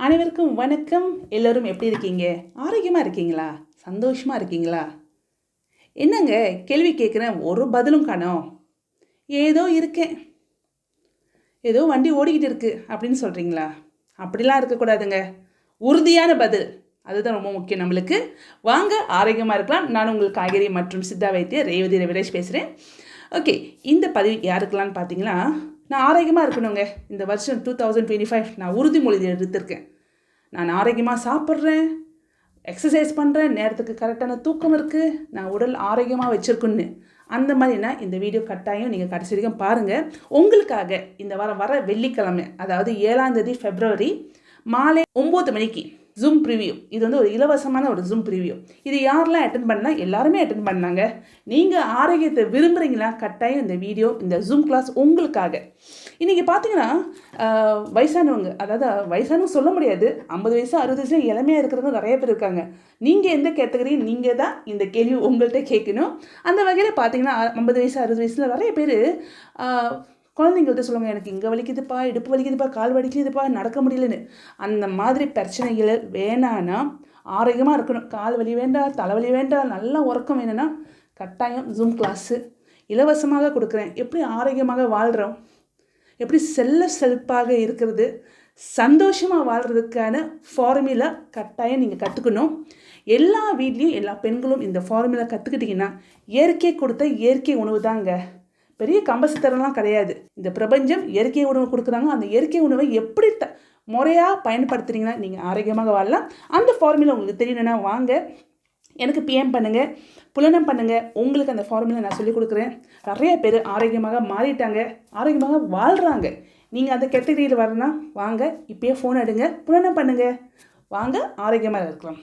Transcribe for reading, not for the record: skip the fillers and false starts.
அனைவருக்கும் வணக்கம். எல்லோரும் எப்படி இருக்கீங்க? ஆரோக்கியமாக இருக்கீங்களா? சந்தோஷமாக இருக்கீங்களா? என்னங்க கேள்வி கேட்குறேன், ஒரு பதிலும் காணோம். ஏதோ இருக்கேன், ஏதோ வண்டி ஓடிக்கிட்டு இருக்கு அப்படின்னு சொல்கிறீங்களா? அப்படிலாம் இருக்கக்கூடாதுங்க. உறுதியான பதில் அதுதான் ரொம்ப முக்கியம் நம்மளுக்கு. வாங்க ஆரோக்கியமாக இருக்கலாம். நான் உங்கள் காய்கறி மற்றும் சித்தா வைத்தியர் ரேவதி ரவிராஜ் பேசுகிறேன். ஓகே, இந்த பதிவு யாருக்கெல்லாம்னு பார்த்தீங்கன்னா, நான் ஆரோக்கியமாக இருக்கணுங்க. இந்த வருஷம் 2025 நான் உறுதிமொழி எடுத்திருக்கேன். நான் ஆரோக்கியமாக சாப்பிட்றேன், எக்ஸசைஸ் பண்ணுறேன், நேரத்துக்கு கரெக்டான தூக்கம் இருக்குது, நான் உடல் ஆரோக்கியமாக வச்சுருக்குன்னு. அந்த மாதிரினா இந்த வீடியோ கட்டாயம் நீங்கள் கடைசி வரைக்கும் பாருங்கள். உங்களுக்காக இந்த வாரம் வர வெள்ளிக்கிழமை, அதாவது 7ஆம் தேதி February மாலை 9 மணிக்கு ஜூம் ப்ரிவியூ. இது வந்து ஒரு இலவசமான ஒரு ஜூம் ப்ரிவியூ. இது யாரெல்லாம் அட்டன் பண்ணால்? எல்லாருமே அட்டன் பண்ணாங்க. நீங்கள் ஆரோக்கியத்தை விரும்புகிறீங்களா? கட்டாயம் இந்த வீடியோ, இந்த ஜூம் கிளாஸ் உங்களுக்காக. இன்றைக்கி பார்த்தீங்கன்னா வயசானவங்க, அதாவது வயசானவங்க சொல்ல முடியாது, 50 வயசு 60 வயசுல இளமையாக இருக்கிறவங்க நிறைய பேர் இருக்காங்க. நீங்கள் எந்த கேட்டகரி? நீங்கள் தான் இந்த கேள்வி உங்கள்கிட்ட கேட்கணும். அந்த வகையில் பார்த்தீங்கன்னா 50 வயசு 60 வயசில் நிறைய பேர் குழந்தைங்கள்ட்ட சொல்லுவாங்க, எனக்கு இங்கே வலிக்குதுப்பா, இடுப்பு வலிக்குதுப்பா, கால் வலிக்குதுப்பா, நடக்க முடியலன்னு. அந்த மாதிரி பிரச்சனைகள் வேணான்னா, ஆரோக்கியமாக இருக்கணும், கால் வலி வேண்டாம், தலைவலி வேண்டாம், நல்லா உறக்கம் வேணும்னா கட்டாயம் ஜூம் கிளாஸு இலவசமாக கொடுக்குறேன். எப்படி ஆரோக்கியமாக வாழ்கிறோம், எப்படி செல்ஃபாக இருக்கிறது, சந்தோஷமாக வாழ்கிறதுக்கான ஃபார்முலா கட்டாயம் நீங்கள் கற்றுக்கணும். எல்லா வீட்லேயும் எல்லா பெண்களும் இந்த ஃபார்முலா கற்றுக்கிட்டிங்கன்னா, இயற்கை கொடுத்த இயற்கை உணவு தாங்க. பெரிய கம்பசத்தரெல்லாம் கிடையாது. இந்த பிரபஞ்சம் இயற்கை உணவு கொடுக்குறாங்க. அந்த இயற்கை உணவை எப்படி முறையாக பயன்படுத்துகிறீங்கன்னா நீங்கள் ஆரோக்கியமாக வாழலாம். அந்த ஃபார்முலா உங்களுக்கு தெரியணுன்னா வாங்க, எனக்கு பிஎம் பண்ணுங்கள், புலனம் பண்ணுங்கள். உங்களுக்கு அந்த ஃபார்முலா நான் சொல்லிக் கொடுக்குறேன். நிறைய பேர் ஆரோக்கியமாக மாறிட்டாங்க, ஆரோக்கியமாக வாழ்கிறாங்க. நீங்கள் அந்த கேட்டகரியில் வரணும்னா வாங்க, இப்போயே ஃபோன் எடுங்க, புலனம் பண்ணுங்கள். வாங்க, ஆரோக்கியமாக இருக்கலாம்.